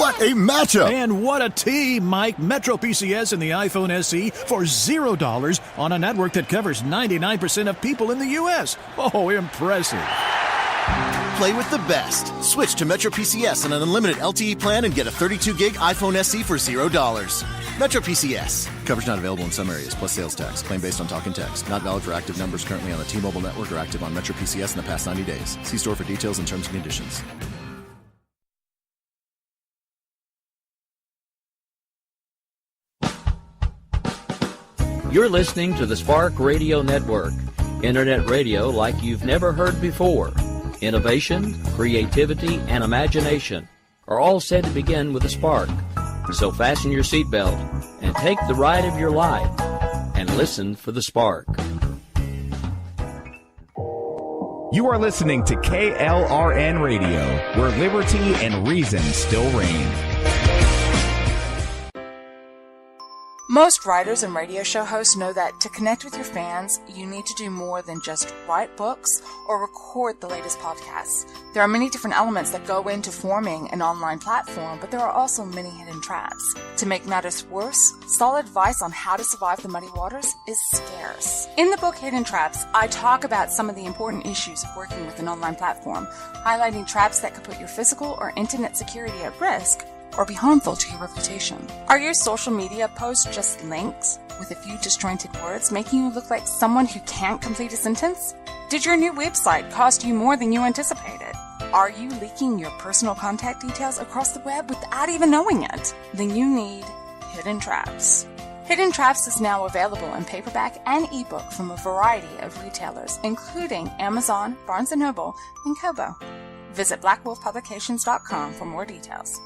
What a matchup! And what a team, Mike. Metro PCS and the iPhone SE for $0 on a network that covers 99% of people in the U.S. Oh, impressive. Play with the best. Switch to Metro PCS on an unlimited LTE plan and get a 32-gig iPhone SE for $0. Metro PCS. Coverage not available in some areas, plus sales tax. Claim based on talk and text. Not valid for active numbers currently on the T-Mobile network or active on Metro PCS in the past 90 days. See store for details and terms and conditions. You're listening to the Spark Radio Network. Internet radio like you've never heard before. Innovation, creativity, and imagination are all said to begin with a spark. So fasten your seatbelt and take the ride of your life and listen for the spark. You are listening to KLRN Radio, where liberty and reason still reign. Most writers and radio show hosts know that to connect with your fans, you need to do more than just write books or record the latest podcasts. There are many different elements that go into forming an online platform, but there are also many hidden traps. To make matters worse, solid advice on how to survive the muddy waters is scarce. In the book Hidden Traps, I talk about some of the important issues of working with an online platform, highlighting traps that could put your physical or internet security at risk or be harmful to your reputation. Are your social media posts just links with a few disjointed words, making you look like someone who can't complete a sentence? Did your new website cost you more than you anticipated? Are you leaking your personal contact details across the web without even knowing it? Then you need Hidden Traps. Hidden Traps is now available in paperback and ebook from a variety of retailers, including Amazon, Barnes & Noble, and Kobo. Visit blackwolfpublications.com for more details.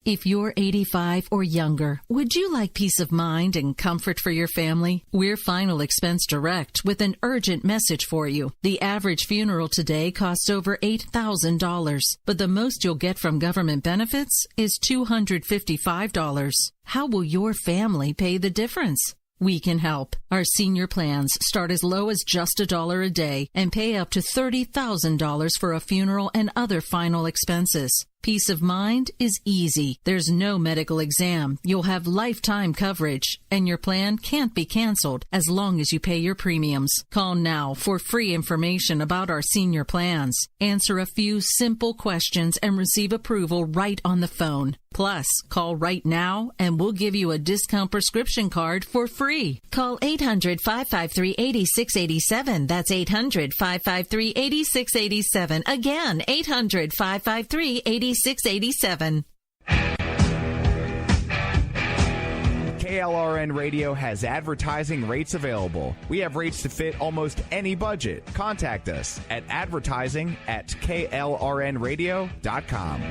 If you're 85 or younger, would you like peace of mind and comfort for your family? We're Final Expense Direct with an urgent message for you. The average funeral today costs over $8,000, but the most you'll get from government benefits is $255. How will your family pay the difference? We can help. Our senior plans start as low as just $1 a day and pay up to $30,000 for a funeral and other final expenses. Peace of mind is easy. There's no medical exam. You'll have lifetime coverage, and your plan can't be canceled as long as you pay your premiums. Call now for free information about our senior plans. Answer a few simple questions and receive approval right on the phone. Plus, call right now and we'll give you a discount prescription card for free. Call 800-553-8687. That's 800-553-8687. Again, 800-553-8687. KLRN Radio has advertising rates available. We have rates to fit almost any budget. Contact us at advertising@klrnradio.com.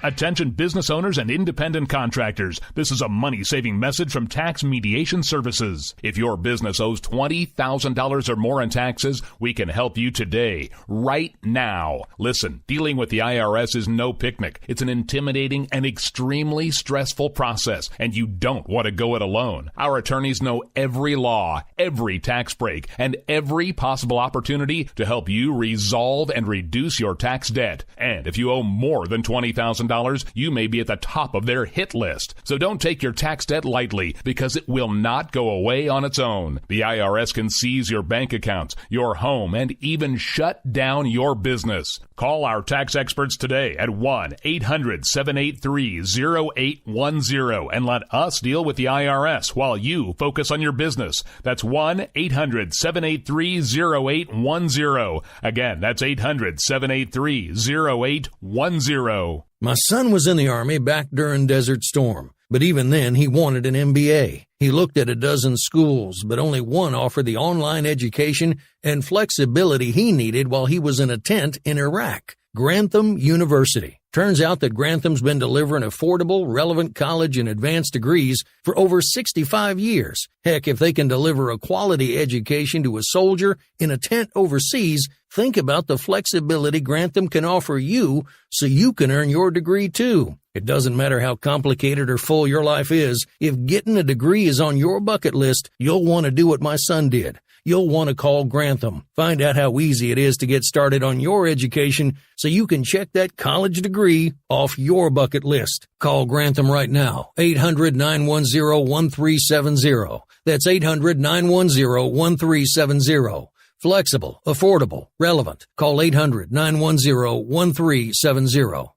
Attention business owners and independent contractors. This is a money-saving message from Tax Mediation Services. If your business owes $20,000 or more in taxes, we can help you today, right now. Listen, dealing with the IRS is no picnic. It's an intimidating and extremely stressful process, and you don't want to go it alone. Our attorneys know every law, every tax break, and every possible opportunity to help you resolve and reduce your tax debt. And if you owe more than $20,000, you may be at the top of their hit list. So don't take your tax debt lightly, because it will not go away on its own. The IRS can seize your bank accounts, your home, and even shut down your business. Call our tax experts today at 1-800-783-0810 and let us deal with the IRS while you focus on your business. That's 1-800-783-0810. Again, that's 800-783-0810. My son was in the Army back during Desert Storm, but even then he wanted an MBA. He looked at a dozen schools, but only one offered the online education and flexibility he needed while he was in a tent in Iraq. Grantham University. Turns out that Grantham's been delivering affordable, relevant college and advanced degrees for over 65 years. Heck, if they can deliver a quality education to a soldier in a tent overseas, think about the flexibility Grantham can offer you so you can earn your degree too. It doesn't matter how complicated or full your life is. If getting a degree is on your bucket list, you'll want to do what my son did. you'll want to call Grantham. Find out how easy it is to get started on your education so you can check that college degree off your bucket list. Call Grantham right now, 800-910-1370. That's 800-910-1370. Flexible, affordable, relevant. Call 800-910-1370.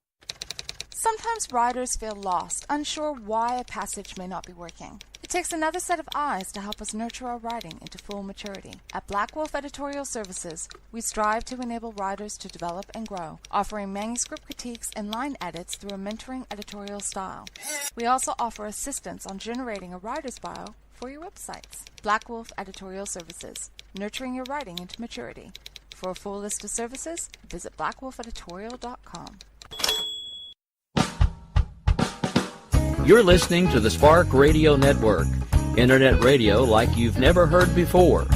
Sometimes riders feel lost, unsure why a passage may not be working. It takes another set of eyes to help us nurture our writing into full maturity. At Black Wolf Editorial Services, we strive to enable writers to develop and grow, offering manuscript critiques and line edits through a mentoring editorial style. We also offer assistance on generating a writer's bio for your websites. Black Wolf Editorial Services, nurturing your writing into maturity. For a full list of services, visit blackwolfeditorial.com. You're listening to the Spark Radio Network, Internet radio like you've never heard before.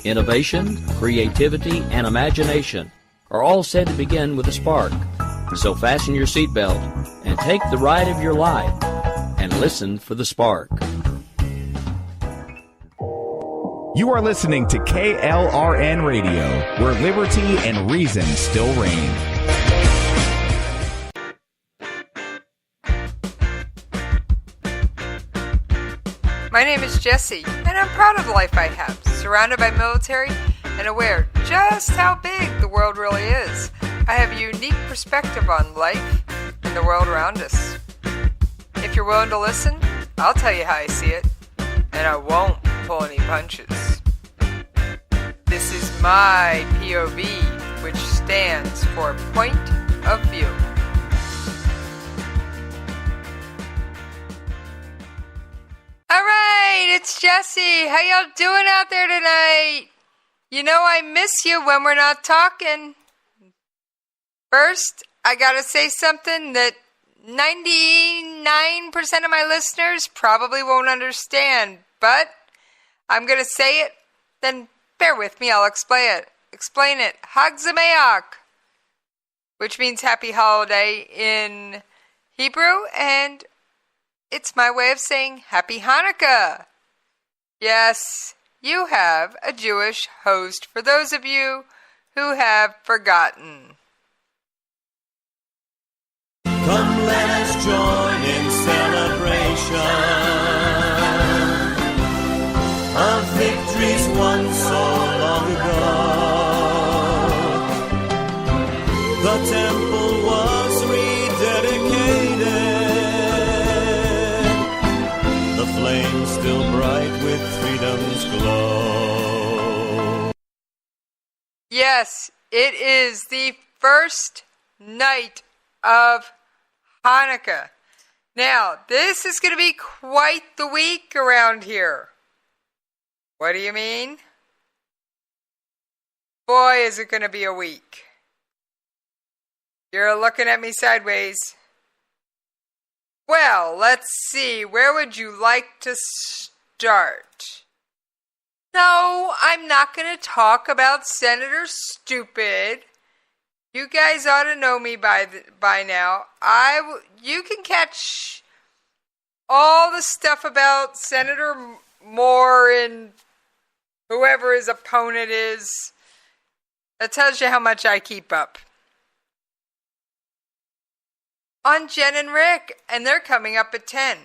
Innovation, creativity, and imagination are all said to begin with a spark. So fasten your seatbelt and take the ride of your life and listen for the spark. You are listening to KLRN Radio, where liberty and reason still reign. My name is Jessie, and I'm proud of the life I have, surrounded by military and aware just how big the world really is. I have a unique perspective on life and the world around us. If you're willing to listen, I'll tell you how I see it, and I won't pull any punches. This is my POV, which stands for Point of View. Alright, it's Jessie. How y'all doing out there tonight? You know I miss you when we're not talking. First, I gotta say something that 99% of my listeners probably won't understand, but I'm gonna say it, then bear with me, I'll explain it. Hag Sameach, which means happy holiday in Hebrew, and it's my way of saying Happy Hanukkah. Yes, you have a Jewish host for those of you who have forgotten. Come, let us join in celebration of victories won so long ago. The temple was rededicated, the flame still bright with freedom's glow. Yes, it is the first night of Hanukkah. Now, this is going to be quite the week around here. What do you mean? Boy, is it going to be a week. You're looking at me sideways. Well, let's see. Where would you like to start? No, I'm not going to talk about Senator Stupid. You guys ought to know me by now. You can catch all the stuff about Senator Moore and whoever his opponent is. That tells you how much I keep up. On Jen and Rick, and they're coming up at 10.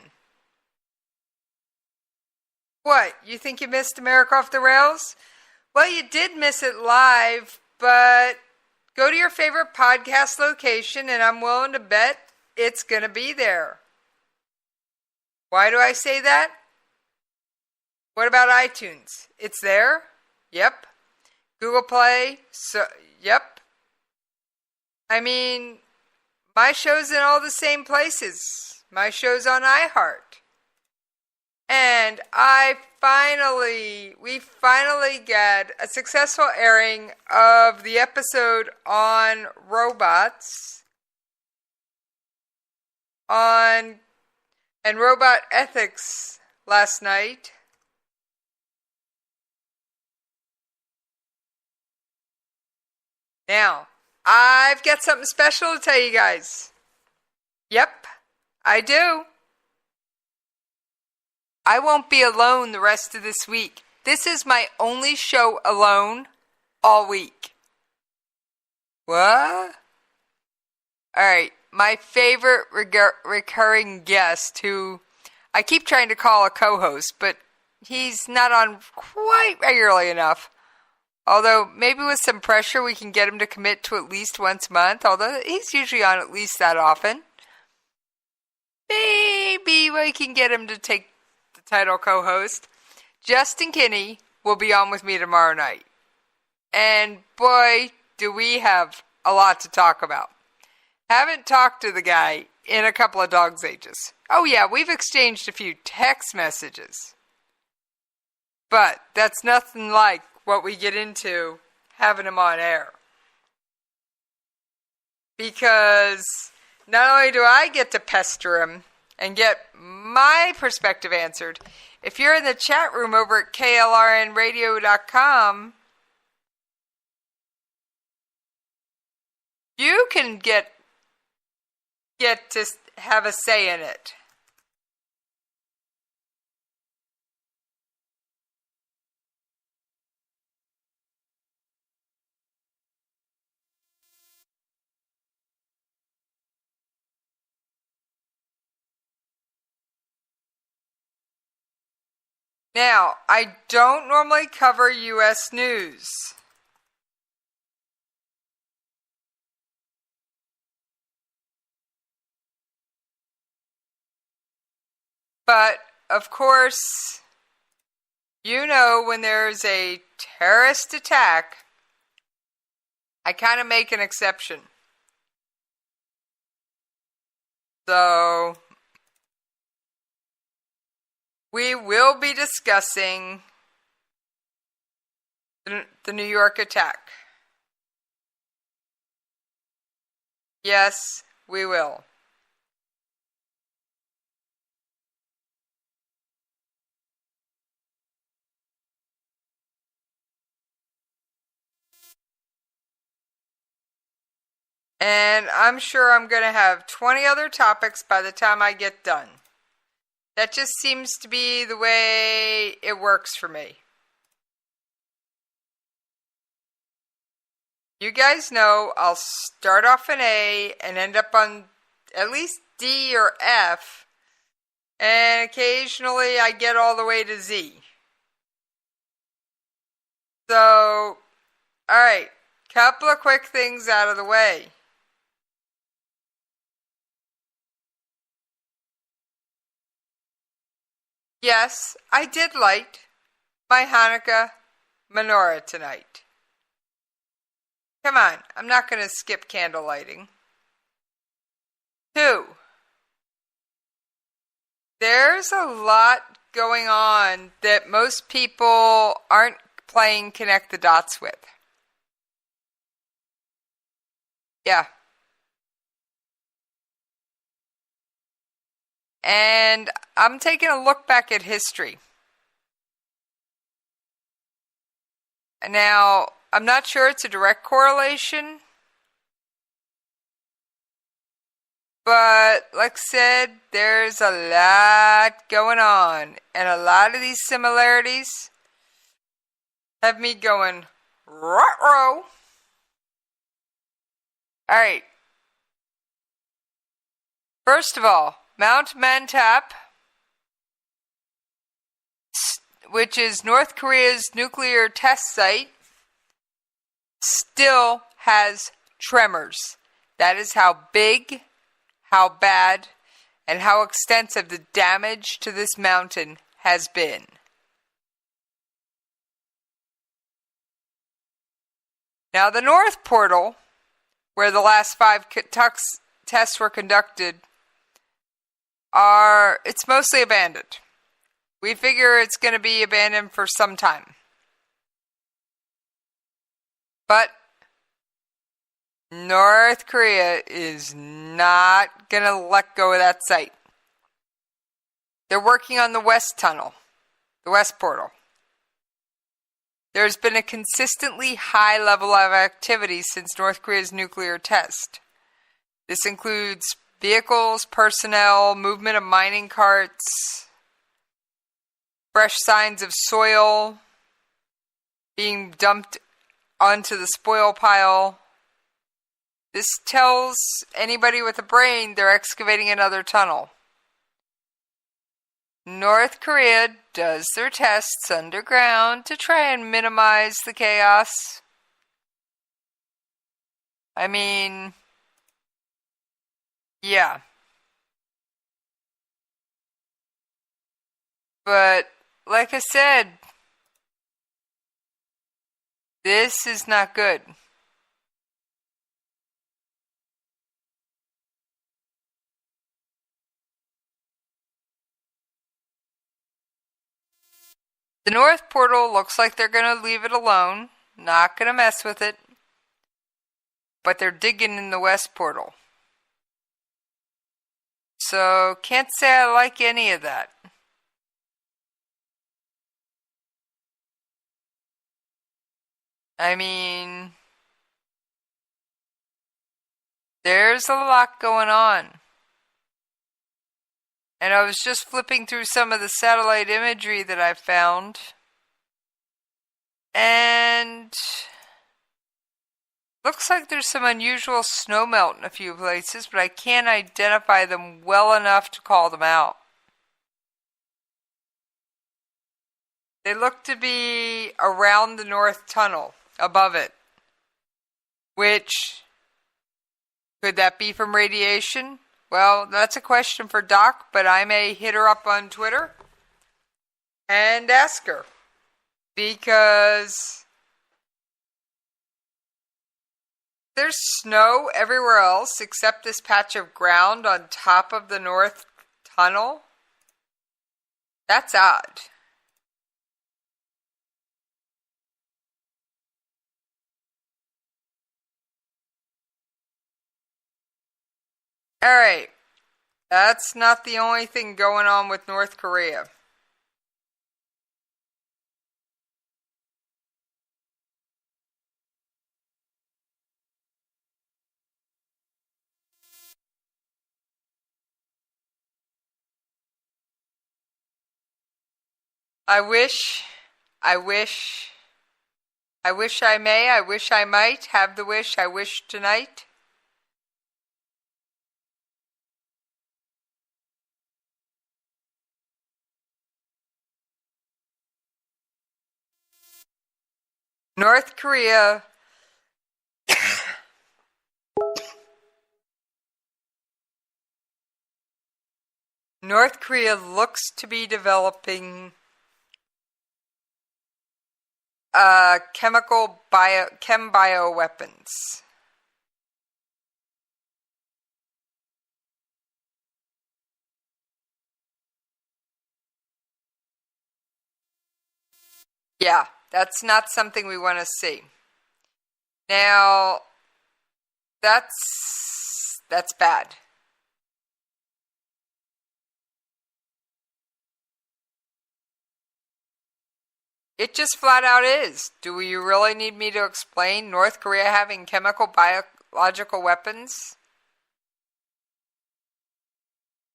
What, you think you missed America Off the Rails? Well, you did miss it live, but go to your favorite podcast location, and I'm willing to bet it's going to be there. Why do I say that? What about iTunes? It's there? Yep. Google Play? Yep. I mean, my show's in all the same places. My show's on iHeart. And we finally got a successful airing of the episode on robots and robot ethics last night. Now, I've got something special to tell you guys. Yep, I do. I won't be alone the rest of this week. this is my only show alone all week. What? Alright, my favorite recurring guest, who I keep trying to call a co-host, but he's not on quite regularly enough. Although, maybe with some pressure we can get him to commit to at least once a month, although he's usually on at least that often. Maybe we can get him to take the title co-host. Justin Kinney will be on with me tomorrow night. And boy, do we have a lot to talk about. Haven't talked to the guy in a couple of dog's ages. Oh yeah, we've exchanged a few text messages. But that's nothing like what we get into having him on air. Because not only do I get to pester him and get my perspective answered, if you're in the chat room over at KLRNRadio.com, you can get to have a say in it. Now, I don't normally cover U.S. news. But, of course, you know when there's a terrorist attack, I kind of make an exception. So we will be discussing the New York attack. Yes, we will. And I'm sure I'm going to have 20 other topics by the time I get done. That just seems to be the way it works for me. You guys know I'll start off in A and end up on at least D or F, and occasionally I get all the way to Z. So, alright, couple of quick things out of the way. Yes, I did light my Hanukkah menorah tonight. Come on, I'm not going to skip candle lighting. 2. There's a lot going on that most people aren't playing connect the dots with. Yeah. And I'm taking a look back at history. Now, I'm not sure it's a direct correlation, but like I said, there's a lot going on, and a lot of these similarities have me going, ruh-roh. Alright. First of all, Mount Mantap, which is North Korea's nuclear test site, still has tremors. That is how big, how bad, and how extensive the damage to this mountain has been. Now, the North Portal, where the last 5 tests were conducted, it's mostly abandoned. We figure it's going to be abandoned for some time. But North Korea is not going to let go of that site. They're working on the West Tunnel, the West Portal. There's been a consistently high level of activity since North Korea's nuclear test. This includes vehicles, personnel, movement of mining carts, fresh signs of soil being dumped onto the spoil pile. This tells anybody with a brain they're excavating another tunnel. North Korea does their tests underground to try and minimize the chaos. I mean, yeah. But, like I said, this is not good. The North Portal looks like they're going to leave it alone, not going to mess with it, but they're digging in the West Portal. So, can't say I like any of that. I mean, there's a lot going on. And I was just flipping through some of the satellite imagery that I found. And looks like there's some unusual snowmelt in a few places, but I can't identify them well enough to call them out. They look to be around the North Tunnel, above it. Which, could that be from radiation? Well, that's a question for Doc, but I may hit her up on Twitter and ask her. Because there's snow everywhere else except this patch of ground on top of the North Tunnel. That's odd. Alright, that's not the only thing going on with North Korea. I wish I might have the wish I wish tonight. North Korea looks to be developing chem bioweapons. Yeah, that's not something we want to see. Now, that's bad. It just flat out is. Do you really need me to explain North Korea having chemical biological weapons?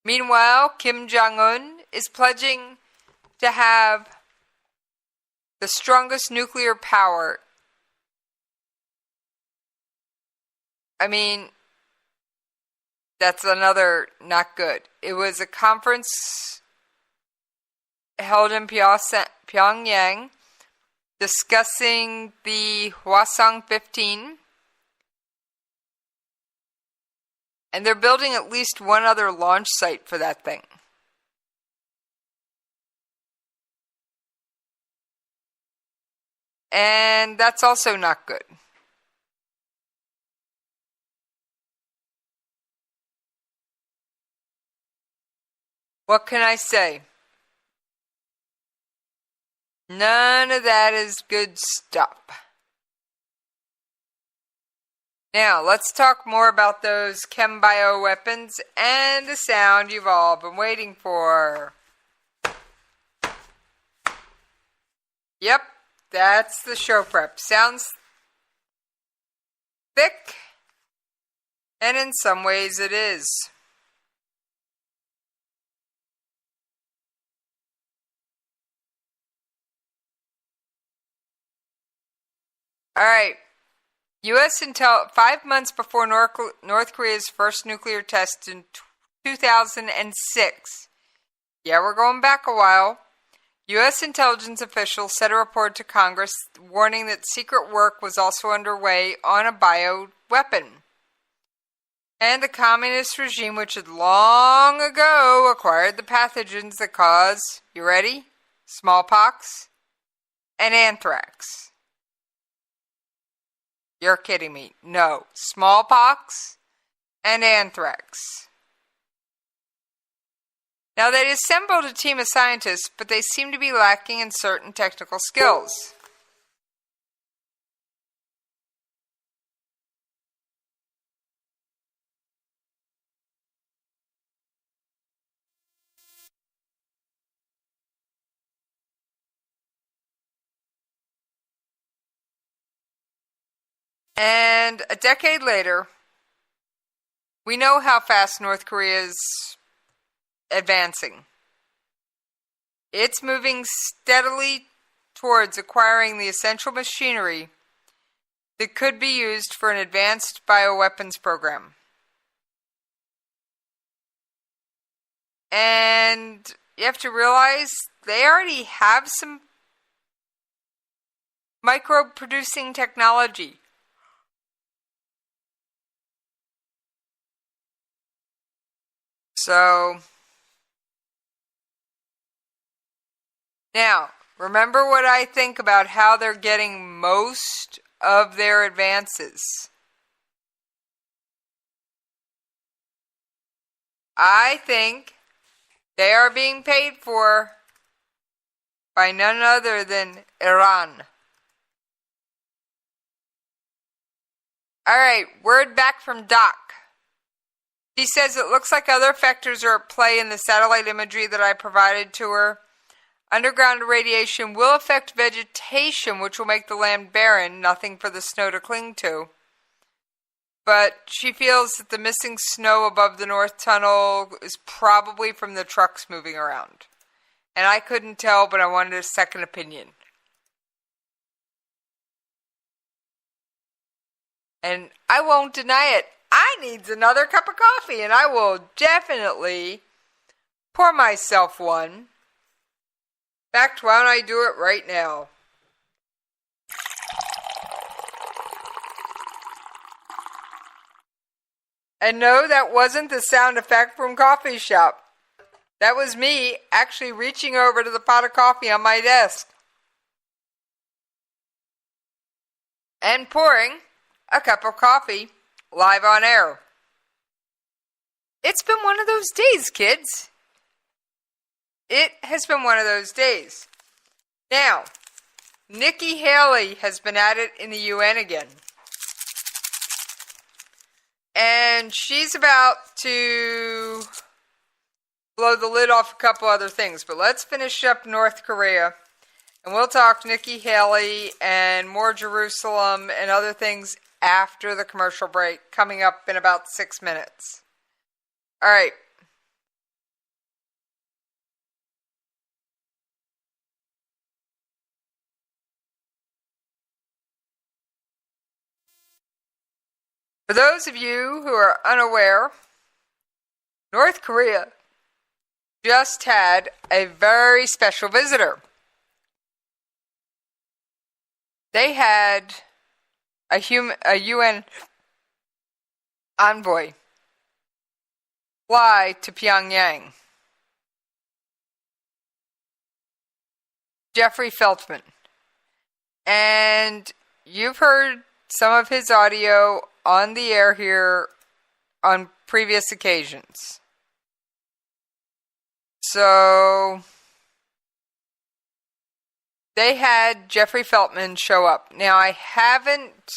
Meanwhile, Kim Jong-un is pledging to have the strongest nuclear power. I mean, that's another not good. It was a conference held in Pyongyang discussing the Hwasong 15. And they're building at least one other launch site for that thing. And that's also not good. What can I say? None of that is good stuff. Now, let's talk more about those chem bioweapons and the sound you've all been waiting for. Yep, that's the show prep. Sounds thick, and in some ways it is. All right. U.S. intel 5 months before North Korea's first nuclear test in 2006. Yeah, we're going back a while. U.S. intelligence officials sent a report to Congress warning that secret work was also underway on a bioweapon. And the communist regime, which had long ago acquired the pathogens that cause, you ready? Smallpox and anthrax. You're kidding me. No. Smallpox and anthrax. Now, they assembled a team of scientists, but they seem to be lacking in certain technical skills. And a decade later, we know how fast North Korea is advancing. It's moving steadily towards acquiring the essential machinery that could be used for an advanced bioweapons program. And you have to realize they already have some micro-producing technology. So, now, remember what I think about how they're getting most of their advances. I think they are being paid for by none other than Iran. Alright, word back from Doc. She says it looks like other factors are at play in the satellite imagery that I provided to her. Underground radiation will affect vegetation, which will make the land barren, nothing for the snow to cling to. But she feels that the missing snow above the North Tunnel is probably from the trucks moving around. And I couldn't tell, but I wanted a second opinion. And I won't deny it. I need another cup of coffee, and I will definitely pour myself one. In fact, why don't I do it right now? And no, that wasn't the sound effect from Coffee Shop. That was me actually reaching over to the pot of coffee on my desk and pouring a cup of coffee live on air. It's been one of those days, kids. It has been one of those days. Now, Nikki Haley has been at it in the UN again. And she's about to blow the lid off a couple other things. But let's finish up North Korea. And we'll talk Nikki Haley and more Jerusalem and other things after the commercial break, coming up in about 6 minutes. All right. For those of you who are unaware, North Korea just had a very special visitor. They had a UN envoy fly to Pyongyang. Jeffrey Feltman. And you've heard some of his audio on the air here on previous occasions. So they had Jeffrey Feltman show up. Now, I haven't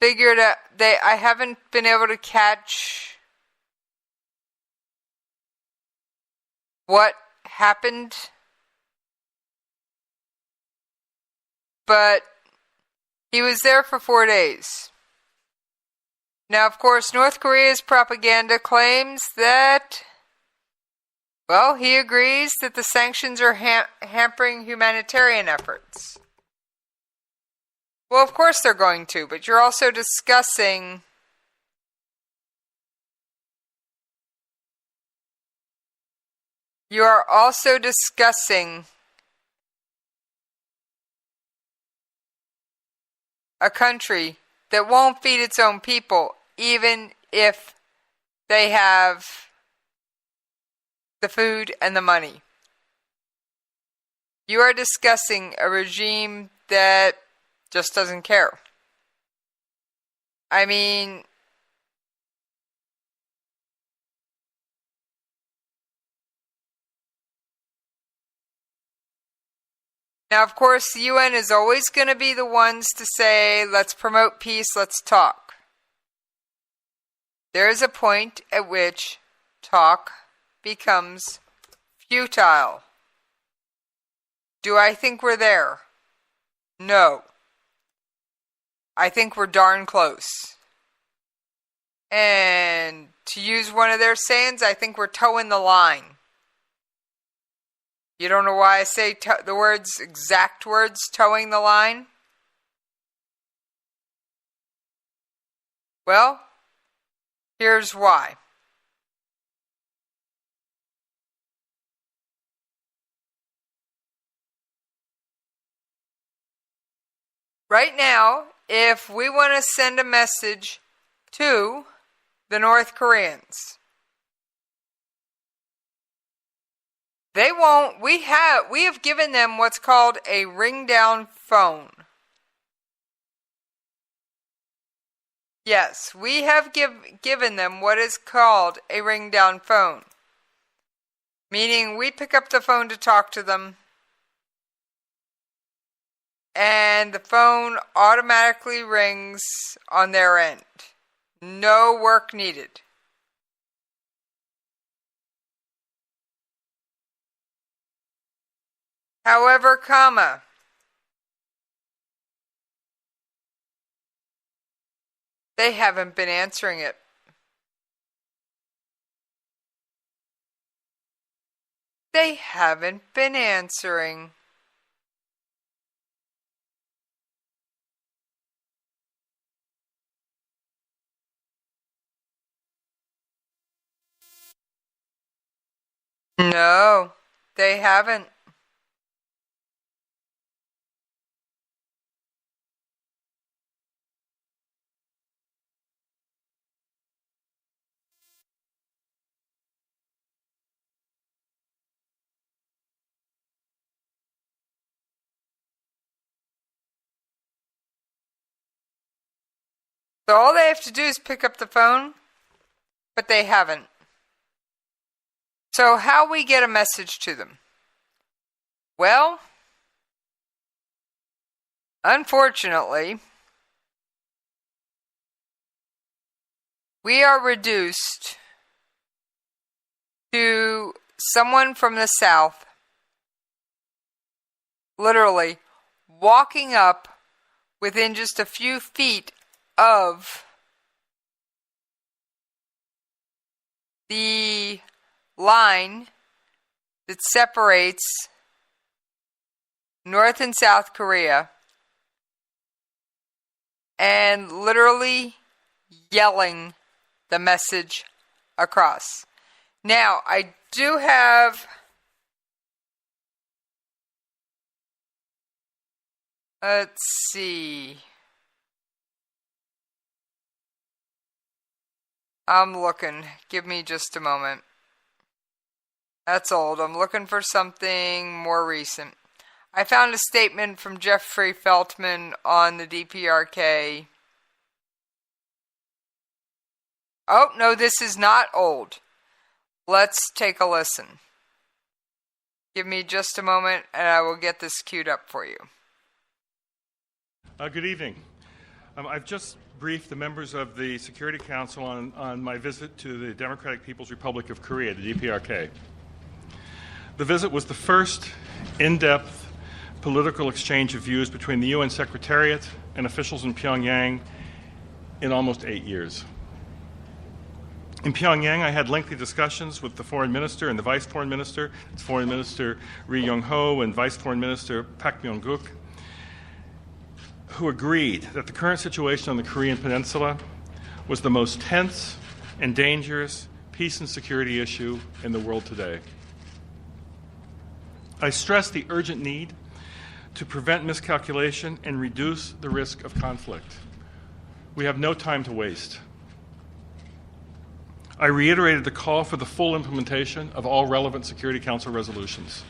figured out, I haven't been able to catch what happened, but he was there for 4 days. Now, of course, North Korea's propaganda claims that, well, he agrees that the sanctions are hampering humanitarian efforts. Well, of course they're going to, but you're also discussing a country that won't feed its own people, even if they have the food and the money. You are discussing a regime that just doesn't care. I mean, now, of course, the UN is always going to be the ones to say, let's promote peace, let's talk. There is a point at which talk becomes futile. Do I think we're there? No. I think we're darn close. And to use one of their sayings, I think we're towing the line. You don't know why I say the exact words, towing the line? Well, here's why. Right now, if we want to send a message to the North Koreans, they won't. We have given them what's called a ring-down phone. Yes, we have given them what is called a ring-down phone, meaning we pick up the phone to talk to them, and the phone automatically rings on their end. No work needed. However, they haven't been answering it. They haven't been answering. No, they haven't. So all they have to do is pick up the phone, but they haven't. So how we get a message to them? Well, unfortunately, we are reduced to someone from the South literally walking up within just a few feet of the line that separates North and South Korea and literally yelling the message across. Now, I do have let's see. I'm looking. Give me just a moment. That's old. I'm looking for something more recent. I found a statement from Jeffrey Feltman on the DPRK. Oh, no, this is not old. Let's take a listen. Give me just a moment and I will get this queued up for you. Good evening. I've just briefed the members of the Security Council on my visit to the Democratic People's Republic of Korea, the DPRK. The visit was the first in-depth political exchange of views between the UN Secretariat and officials in Pyongyang in almost 8 years. In Pyongyang, I had lengthy discussions with the foreign minister and the vice foreign minister, Foreign Minister Ri Yong-ho and Vice Foreign Minister Pak Myung-guk, who agreed that the current situation on the Korean Peninsula was the most tense and dangerous peace and security issue in the world today. I stressed the urgent need to prevent miscalculation and reduce the risk of conflict. We have no time to waste. I reiterated the call for the full implementation of all relevant Security Council resolutions.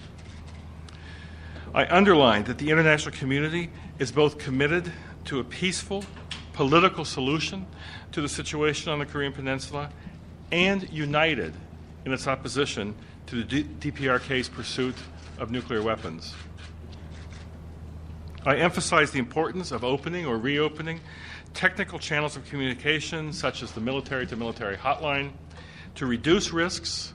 I underlined that the international community is both committed to a peaceful political solution to the situation on the Korean Peninsula and united in its opposition to the DPRK's pursuit of nuclear weapons. I emphasized the importance of opening or reopening technical channels of communication, such as the military-to-military hotline, to reduce risks,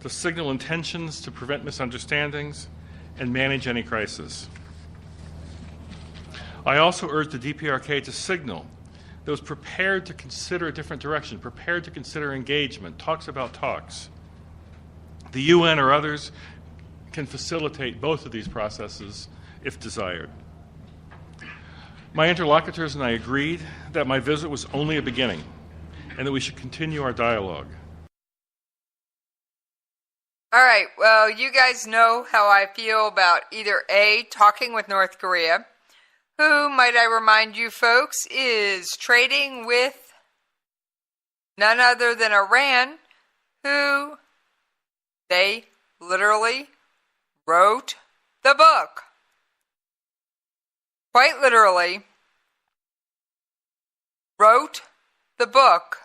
to signal intentions, to prevent misunderstandings, and manage any crisis. I also urged the DPRK to signal that it was prepared to consider a different direction, prepared to consider engagement, talks about talks. The UN or others can facilitate both of these processes if desired. My interlocutors and I agreed that my visit was only a beginning and that we should continue our dialogue. All right, well, you guys know how I feel about either A, talking with North Korea, who, might I remind you folks, is trading with none other than Iran, who they literally wrote the book. Quite literally, wrote the book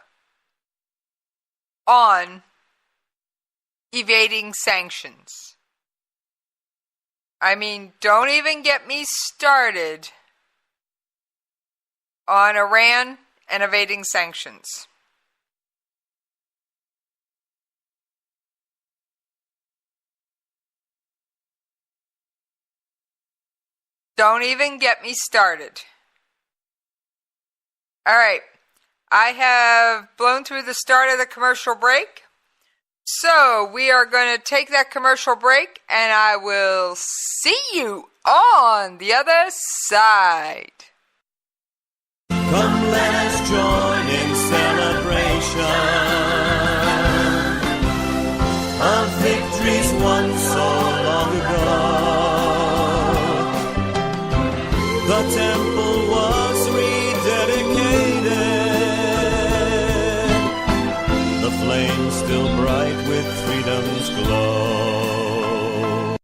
on evading sanctions. I mean, don't even get me started on Iran and evading sanctions. Don't even get me started. All right, I have blown through the start of the commercial break. So we are going to take that commercial break, and I will see you on the other side. Come, let us join in celebration of victories won so long ago. The temple was rededicated, the flame still bright with freedom's glow.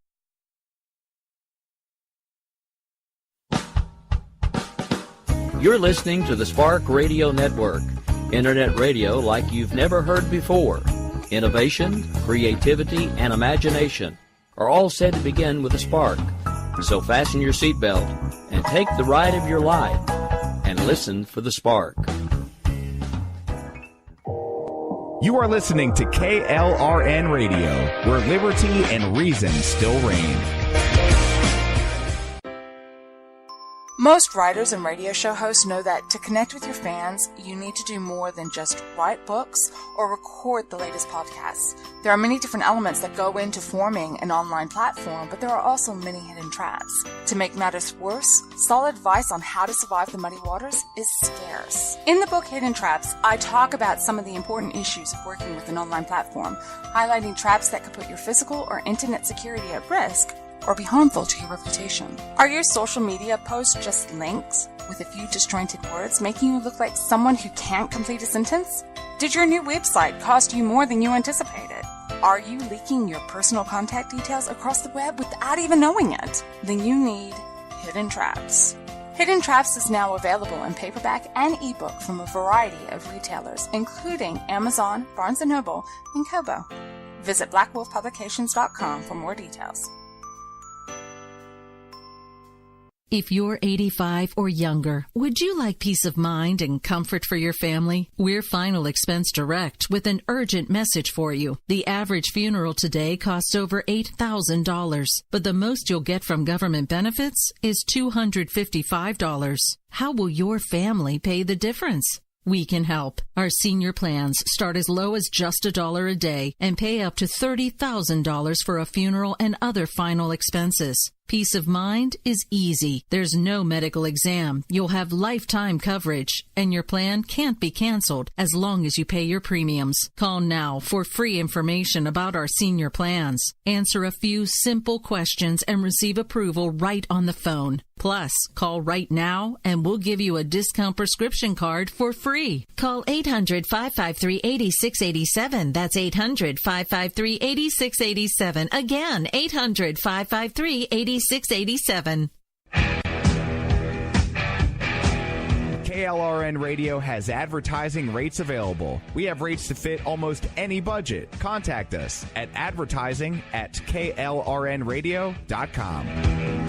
You're listening to the Spark Radio Network, internet radio like you've never heard before. Innovation, creativity, and imagination are all said to begin with a spark. So fasten your seatbelt and take the ride of your life and listen for the spark. You are listening to KLRN Radio, where liberty and reason still reign. Most writers and radio show hosts know that to connect with your fans, you need to do more than just write books or record the latest podcasts. There are many different elements that go into forming an online platform, but there are also many hidden traps. To make matters worse, solid advice on how to survive the muddy waters is scarce. In the book Hidden Traps, I talk about some of the important issues of working with an online platform, highlighting traps that could put your physical or internet security at risk or be harmful to your reputation. Are your social media posts just links with a few disjointed words, making you look like someone who can't complete a sentence? Did your new website cost you more than you anticipated? Are you leaking your personal contact details across the web without even knowing it? Then you need Hidden Traps. Hidden Traps is now available in paperback and ebook from a variety of retailers, including Amazon, Barnes & Noble, and Kobo. Visit blackwolfpublications.com for more details. If you're 85 or younger, would you like peace of mind and comfort for your family? We're Final Expense Direct with an urgent message for you. The average funeral today costs over $8,000, but the most you'll get from government benefits is $255. How will your family pay the difference? We can help. Our senior plans start as low as just $1 a day and pay up to $30,000 for a funeral and other final expenses. Peace of mind is easy. There's no medical exam. You'll have lifetime coverage, and your plan can't be canceled as long as you pay your premiums. Call now for free information about our senior plans. Answer a few simple questions and receive approval right on the phone. Plus, call right now and we'll give you a discount prescription card for free. Call 800-553-8687. That's 800-553-8687. Again, 800-553-8687. KLRN Radio has advertising rates available. We have rates to fit almost any budget. Contact us at advertising@klrnradio.com.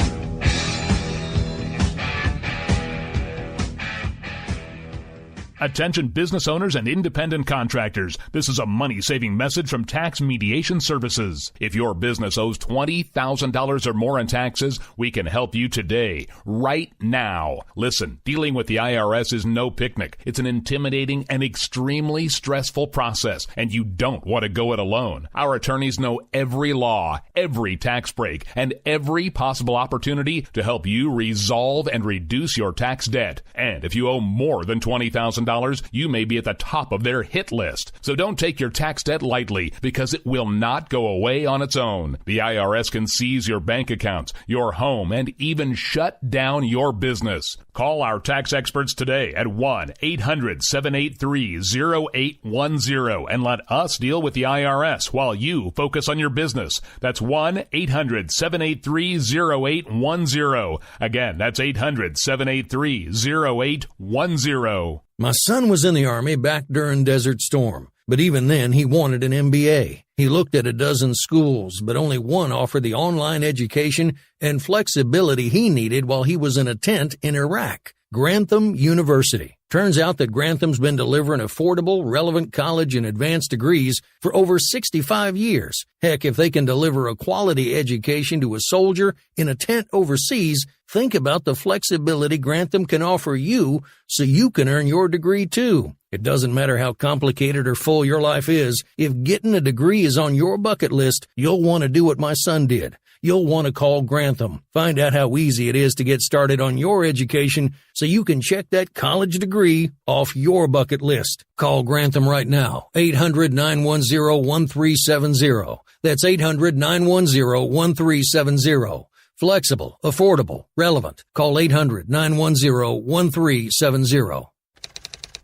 Attention business owners and independent contractors. This is a money-saving message from Tax Mediation Services. If your business owes $20,000 or more in taxes, we can help you today, right now. Listen, dealing with the IRS is no picnic. It's an intimidating and extremely stressful process, and you don't want to go it alone. Our attorneys know every law, every tax break, and every possible opportunity to help you resolve and reduce your tax debt. And if you owe more than $20,000, you may be at the top of their hit list. So don't take your tax debt lightly, because it will not go away on its own. The IRS can seize your bank accounts, your home, and even shut down your business. Call our tax experts today at 1-800-783-0810 and let us deal with the IRS while you focus on your business. That's 1-800-783-0810. Again, that's 800-783-0810. My son was in the Army back during Desert Storm, but even then he wanted an MBA. He looked at a dozen schools, but only one offered the online education and flexibility he needed while he was in a tent in Iraq. Grantham University. Turns out that Grantham's been delivering affordable, relevant college and advanced degrees for over 65 years. Heck, if they can deliver a quality education to a soldier in a tent overseas, think about the flexibility Grantham can offer you so you can earn your degree too. It doesn't matter how complicated or full your life is. If getting a degree is on your bucket list, you'll want to do what my son did. You'll want to call Grantham. Find out how easy it is to get started on your education so you can check that college degree off your bucket list. Call Grantham right now. 800-910-1370. That's 800-910-1370. Flexible, affordable, relevant. Call 800-910-1370.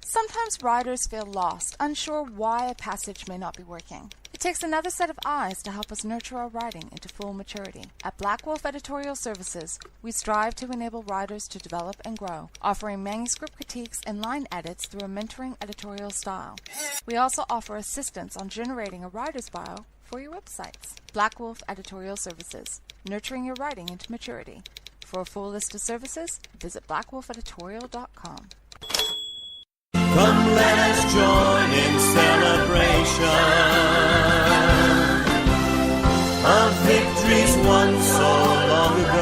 Sometimes riders feel lost, unsure why a passage may not be working. It takes another set of eyes to help us nurture our writing into full maturity. At Black Wolf Editorial Services, we strive to enable writers to develop and grow, offering manuscript critiques and line edits through a mentoring editorial style. We also offer assistance on generating a writer's bio for your websites. Black Wolf Editorial Services, nurturing your writing into maturity. For a full list of services, visit blackwolfeditorial.com. Come let us join in celebration of victories won so long ago.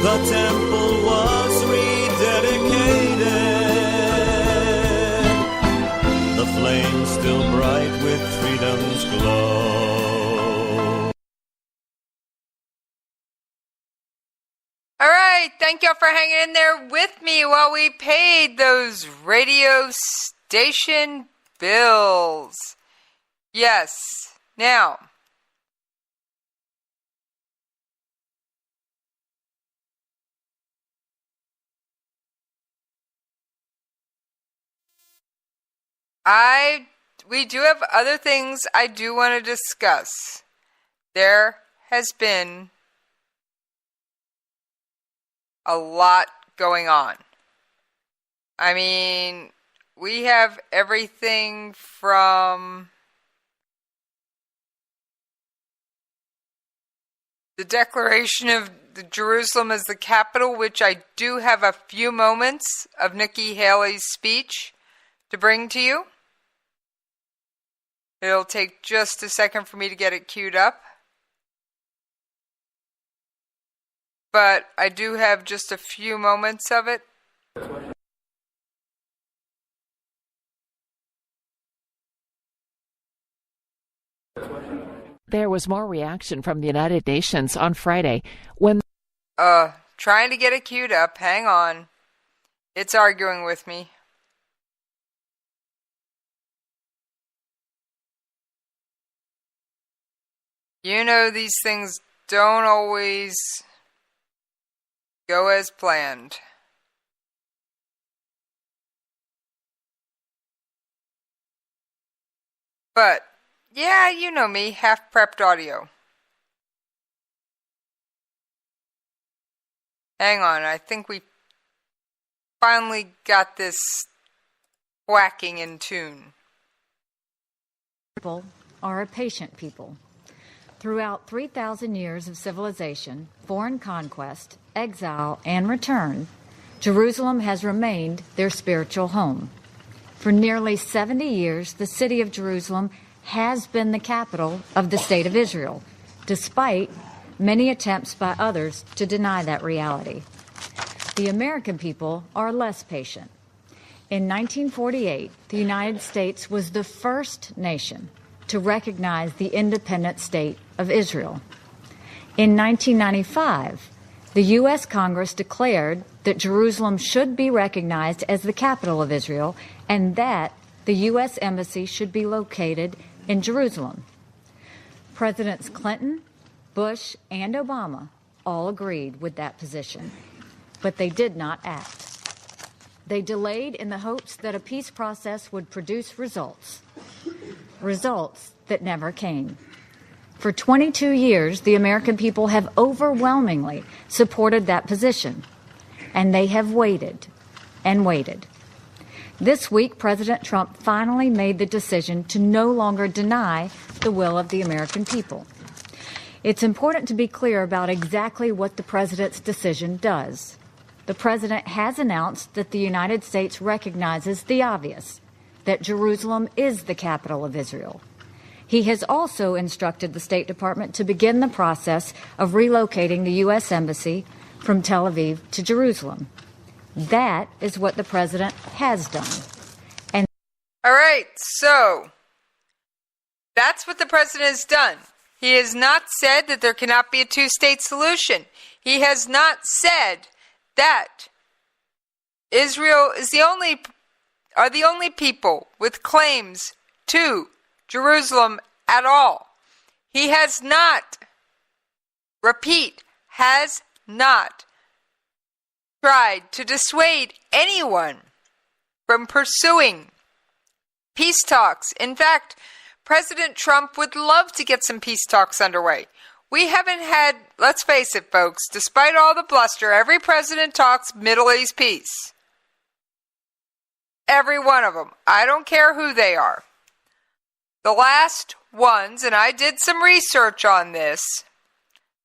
The temple was rededicated, the flame still bright with freedom's glow. All right, thank y'all for hanging in there with me while we paid those radio station bills. Yes, now, we do have other things I do want to discuss. There has been a lot going on. I mean, we have everything from the declaration of Jerusalem as the capital, which I do have a few moments of Nikki Haley's speech to bring to you. It'll take just a second for me to get it queued up. But I do have just a few moments of it There was more reaction from the United Nations on Friday when... Trying to get it queued up. Hang on. It's arguing with me. You know, these things don't always go as planned. But, yeah, you know me, half-prepped audio. Hang on, I think we finally got this whacking in tune. People are a patient people. Throughout 3,000 years of civilization, foreign conquest, exile, and return, Jerusalem has remained their spiritual home. For nearly 70 years, the city of Jerusalem has been the capital of the state of Israel, despite many attempts by others to deny that reality. The American people are less patient. In 1948, the United States was the first nation to recognize the independent state of Israel. In 1995, the U.S. Congress declared that Jerusalem should be recognized as the capital of Israel and that the U.S. Embassy should be located in Jerusalem. Presidents Clinton, Bush, and Obama all agreed with that position, but they did not act. They delayed in the hopes that a peace process would produce results that never came. For 22 years, the American people have overwhelmingly supported that position, and they have waited and waited. This week, President Trump finally made the decision to no longer deny the will of the American people. It's important to be clear about exactly what the president's decision does. The president has announced that the United States recognizes the obvious, that Jerusalem is the capital of Israel. He has also instructed the State Department to begin the process of relocating the U.S. Embassy from Tel Aviv to Jerusalem. That is what the president has done. All right, so that's what the president has done. He has not said that there cannot be a two-state solution. He has not said that Israel is the only people with claims to Jerusalem at all. He has not, has not tried to dissuade anyone from pursuing peace talks. In fact, President Trump would love to get some peace talks underway. We haven't had, let's face it, folks, despite all the bluster, every president talks Middle East peace. Every one of them. I don't care who they are. The last ones, and I did some research on this,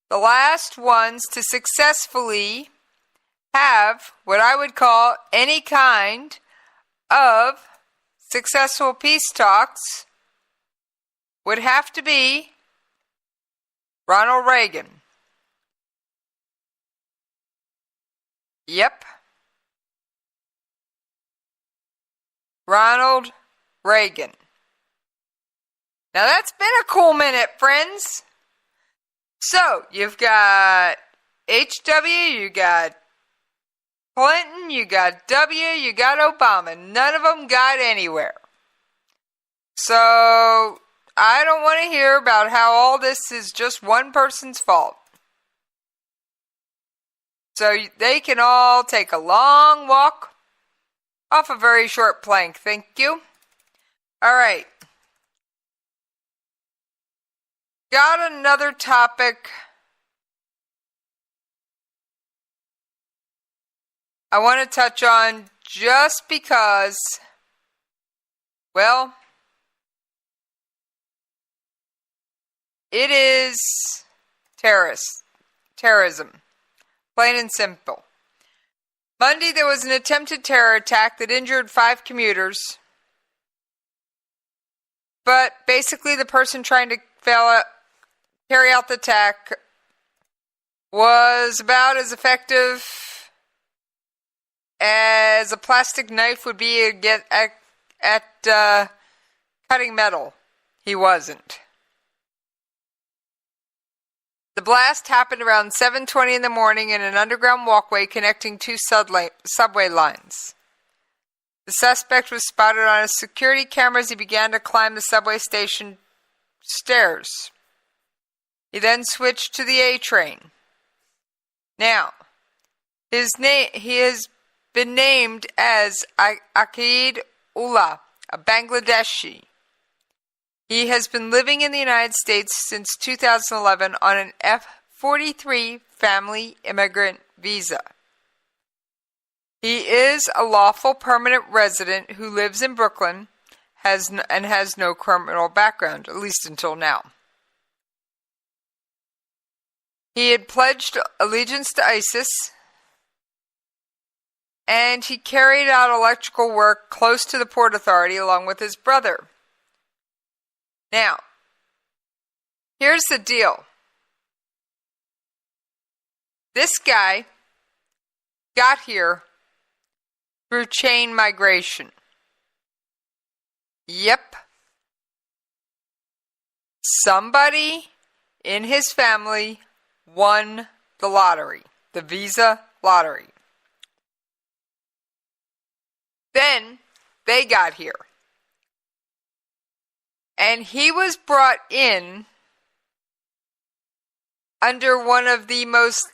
the last ones to successfully have what I would call any kind of successful peace talks would have to be Ronald Reagan. Yep. Ronald Reagan. Now that's been a cool minute, friends. So, you've got HW, you got Clinton, you got W, you got Obama. None of them got anywhere. So, I don't want to hear about how all this is just one person's fault. So, they can all take a long walk off a very short plank. Thank you. All right. Got another topic I want to touch on just because, well, it is terrorism, plain and simple. Monday, there was an attempted terror attack that injured 5 commuters, but basically the person trying to carry out the attack was about as effective as as a plastic knife would be at cutting metal. He wasn't. The blast happened around 7:20 in the morning in an underground walkway connecting two subway lines. The suspect was spotted on his security camera as he began to climb the subway station stairs. He then switched to the A train. Now, he has been named as Aqid Ullah, a Bangladeshi. He has been living in the United States since 2011 on an F-43 family immigrant visa. He is a lawful permanent resident who lives in Brooklyn and has no criminal background, at least until now. He had pledged allegiance to ISIS, and he carried out electrical work close to the Port Authority along with his brother. Now, here's the deal. This guy got here through chain migration. Yep. Somebody in his family won the lottery, the visa lottery. Then they got here. And he was brought in under one of the most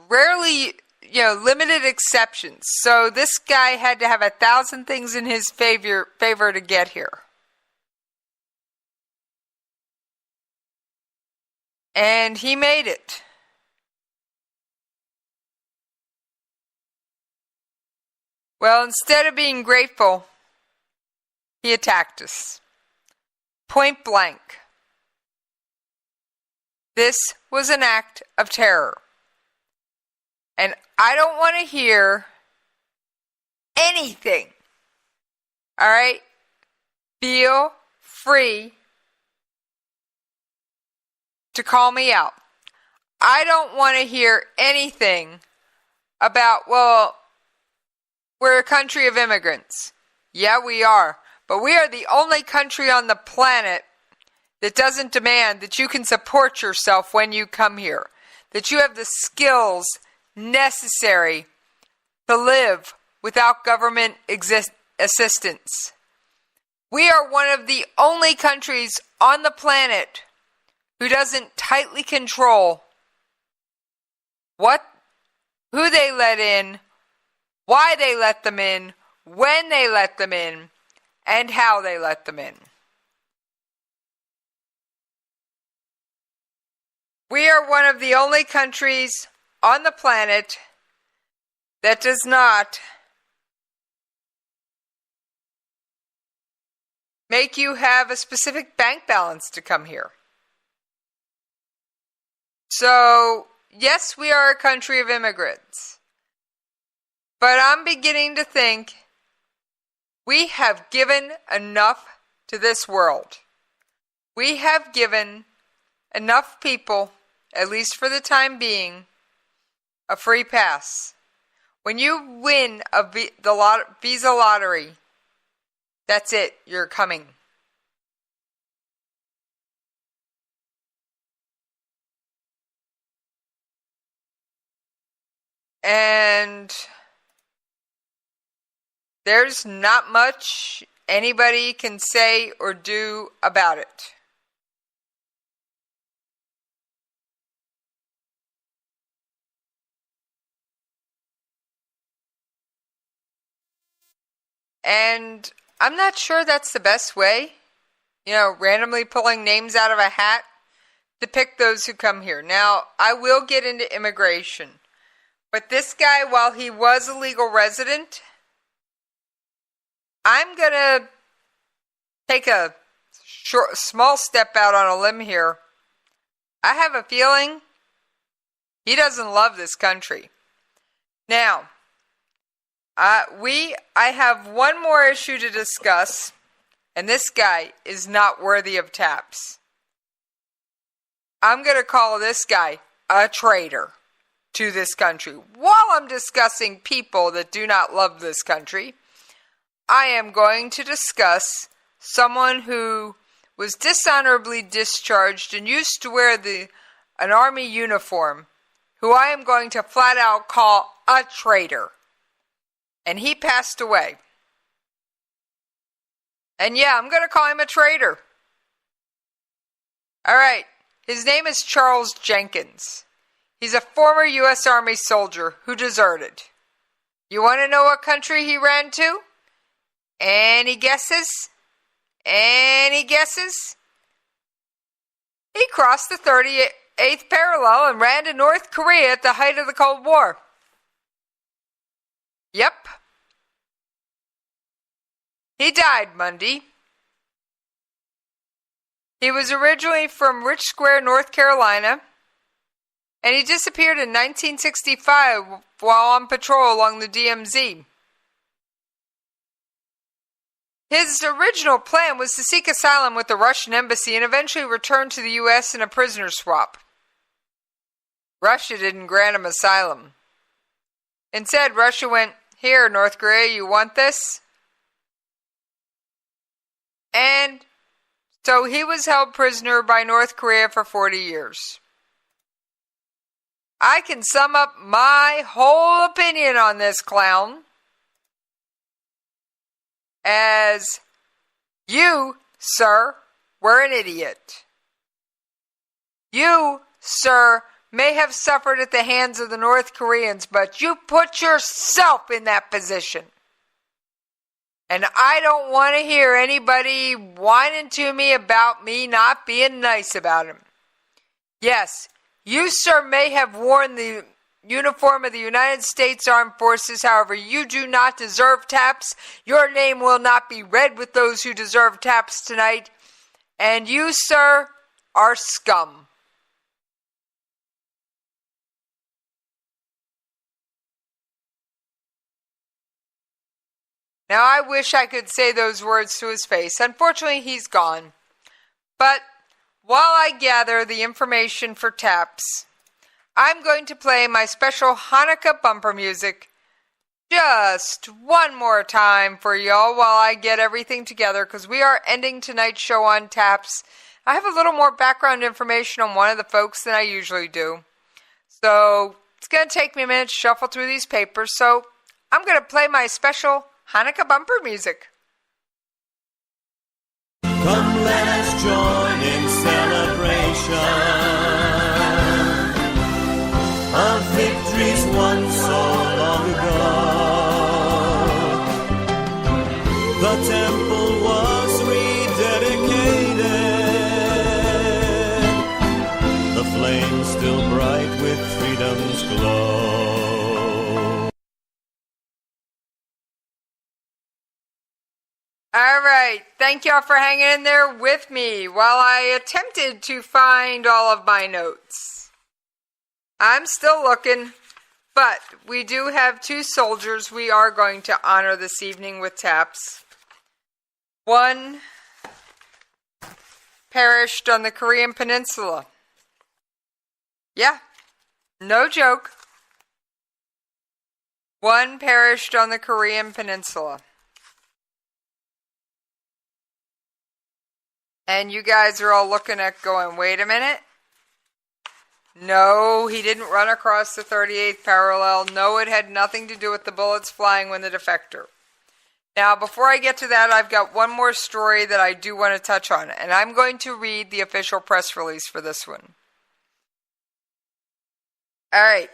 rarely, limited exceptions. So this guy had to have 1,000 things in his favor to get here. And he made it. Well, instead of being grateful, he attacked us. Point blank. This was an act of terror. And I don't want to hear anything. All right? Feel free to call me out. I don't want to hear anything about, we're a country of immigrants. Yeah, we are. But we are the only country on the planet that doesn't demand that you can support yourself when you come here. That you have the skills necessary to live without government assistance. We are one of the only countries on the planet who doesn't tightly control who they let in, why they let them in, when they let them in, and how they let them in. We are one of the only countries on the planet that does not make you have a specific bank balance to come here. So, yes, we are a country of immigrants. But I'm beginning to think we have given enough to this world. We have given enough people, at least for the time being, a free pass. When you win the visa lottery, that's it, you're coming. And there's not much anybody can say or do about it. And I'm not sure that's the best way, randomly pulling names out of a hat to pick those who come here. Now, I will get into immigration. But this guy, while he was a legal resident, I'm going to take a small step out on a limb here. I have a feeling he doesn't love this country. Now, I have one more issue to discuss, and this guy is not worthy of taps. I'm going to call this guy a traitor to this country. While I'm discussing people that do not love this country, I am going to discuss someone who was dishonorably discharged and used to wear an army uniform, who I am going to flat out call a traitor. And he passed away. And yeah, I'm going to call him a traitor. All right. His name is Charles Jenkins. He's a former U.S. Army soldier who deserted. You want to know what country he ran to? Any guesses? Any guesses? He crossed the 38th parallel and ran to North Korea at the height of the Cold War. Yep. He died Monday. He was originally from Rich Square, North Carolina, and he disappeared in 1965 while on patrol along the DMZ. His original plan was to seek asylum with the Russian embassy and eventually return to the U.S. in a prisoner swap. Russia didn't grant him asylum. Instead, Russia went, "Here, North Korea, you want this?" And so he was held prisoner by North Korea for 40 years. I can sum up my whole opinion on this clown as you, sir, were an idiot. You, sir, may have suffered at the hands of the North Koreans, but you put yourself in that position. And I don't want to hear anybody whining to me about me not being nice about him. Yes, you, sir, may have worn the uniform of the United States Armed Forces. However, you do not deserve taps. Your name will not be read with those who deserve taps tonight. And you, sir, are scum. Now, I wish I could say those words to his face. Unfortunately, he's gone. But while I gather the information for taps, I'm going to play my special Hanukkah bumper music just one more time for y'all while I get everything together, because we are ending tonight's show on taps. I have a little more background information on one of the folks than I usually do. So it's going to take me a minute to shuffle through these papers. So I'm going to play my special Hanukkah bumper music. Come, let us join in celebration of victories won so long ago. The temple was rededicated, the flames still bright with freedom's glow. All right, thank y'all for hanging in there with me while I attempted to find all of my notes. I'm still looking, but we do have two soldiers we are going to honor this evening with taps. One perished on the Korean Peninsula. Yeah, no joke. One perished on the Korean Peninsula. And you guys are all looking at going, wait a minute. No, he didn't run across the 38th parallel. No, it had nothing to do with the bullets flying when the defector. Now, before I get to that, I've got one more story that I do want to touch on. And I'm going to read the official press release for this one. All right.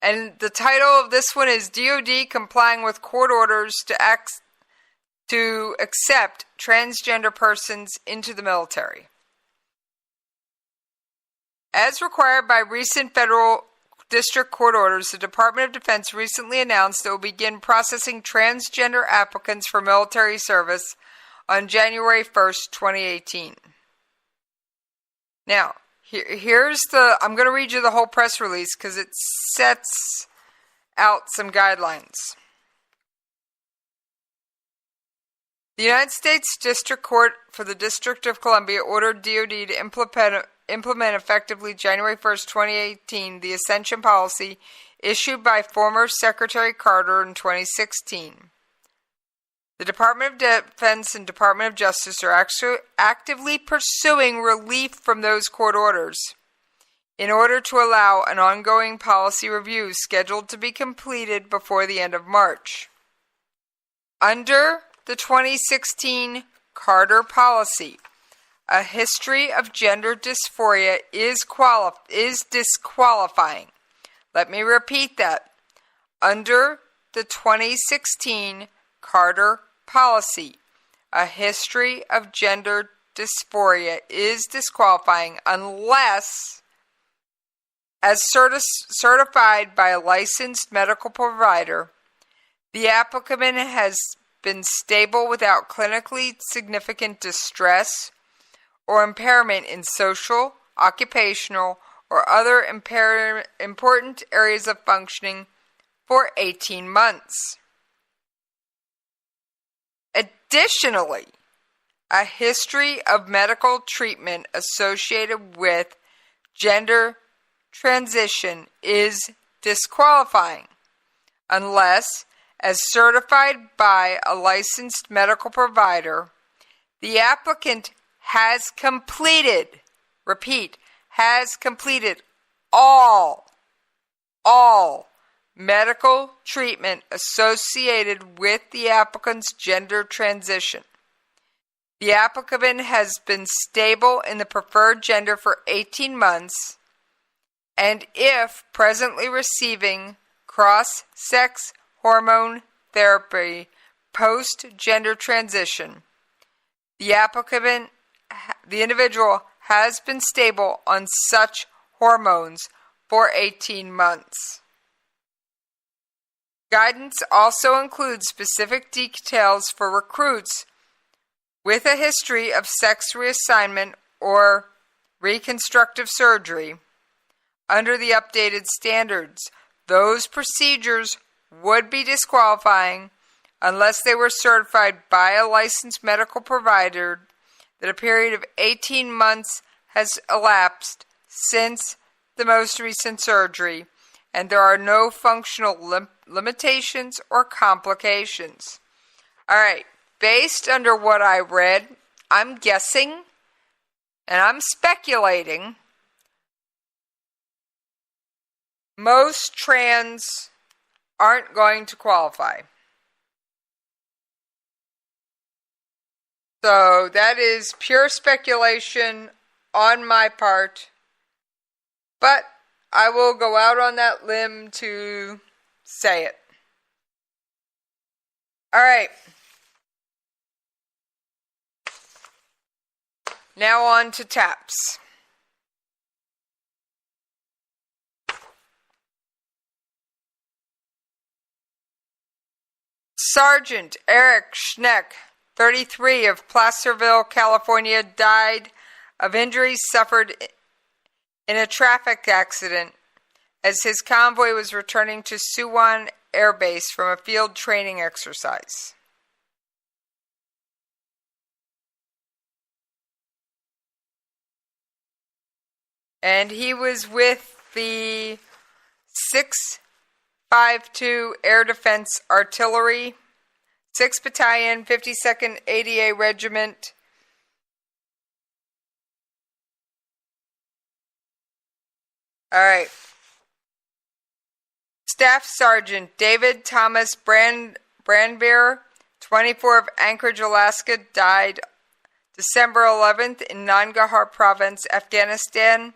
And the title of this one is DOD complying with court orders to accept transgender persons into the military. As required by recent federal district court orders, the Department of Defense recently announced it will begin processing transgender applicants for military service on January 1st, 2018. Now, I'm going to read you the whole press release because it sets out some guidelines. The United States District Court for the District of Columbia ordered DOD to implement effectively January 1st, 2018, the Ascension Policy issued by former Secretary Carter in 2016. The Department of Defense and Department of Justice are actively pursuing relief from those court orders in order to allow an ongoing policy review scheduled to be completed before the end of March. Under the 2016 Carter Policy, a history of gender dysphoria is disqualifying. Let me repeat that. Under the 2016 Carter Policy, a history of gender dysphoria is disqualifying unless, as certified by a licensed medical provider, the applicant has been stable without clinically significant distress or impairment in social, occupational, or other important areas of functioning for 18 months. Additionally, a history of medical treatment associated with gender transition is disqualifying unless, as certified by a licensed medical provider, the applicant has completed, repeat, has completed all medical treatment associated with the applicant's gender transition. The applicant has been stable in the preferred gender for 18 months, and if presently receiving cross-sex hormone therapy post-gender transition, the individual has been stable on such hormones for 18 months. Guidance also includes specific details for recruits with a history of sex reassignment or reconstructive surgery. Under the updated standards, those procedures would be disqualifying unless they were certified by a licensed medical provider that a period of 18 months has elapsed since the most recent surgery, and there are no functional limitations or complications. All right, based under what I read, I'm guessing and I'm speculating most trans aren't going to qualify. So that is pure speculation on my part, but I will go out on that limb to say it. All right. Now on to TAPS. Sergeant Eric Schneck, 33, of Placerville, California, died of injuries suffered in a traffic accident as his convoy was returning to Suwon Air Base from a field training exercise. And he was with the 652 Air Defense Artillery, 6th Battalion, 52nd ADA Regiment. All right. Staff Sergeant David Thomas Brandbeer, 24, of Anchorage, Alaska, died December 11th in Nangarhar Province, Afghanistan,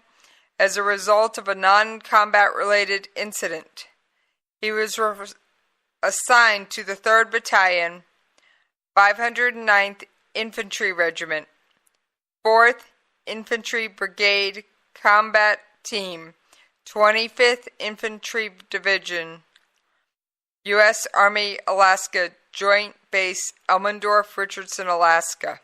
as a result of a non-combat related incident. He was assigned to the 3rd Battalion, 509th Infantry Regiment, 4th Infantry Brigade Combat Team, 25th Infantry Division, U.S. Army Alaska Joint Base Elmendorf, Richardson, Alaska.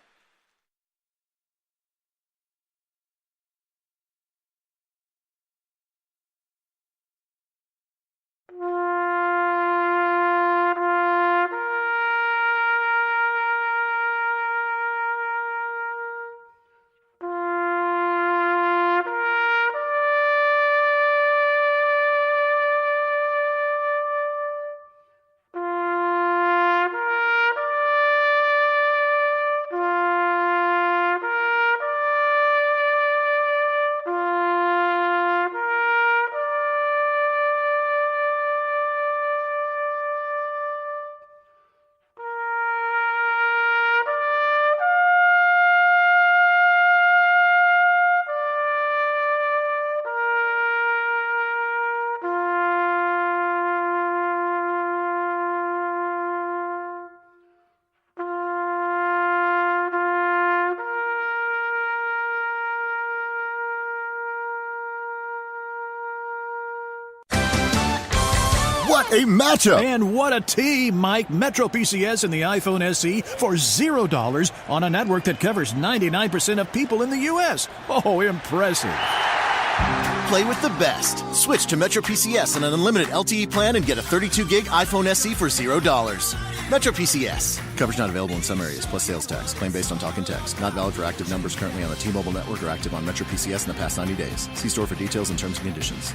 a matchup. And what a team, Mike. Metro PCS and the iPhone SE for $0 on a network that covers 99% of people in the U.S. Oh, impressive. Play with the best. Switch to Metro PCS and an unlimited LTE plan and get a 32-gig iPhone SE for $0. Metro PCS. Coverage not available in some areas, plus sales tax. Claim based on talk and text. Not valid for active numbers currently on the T-Mobile network or active on Metro PCS in the past 90 days. See store for details and terms and conditions.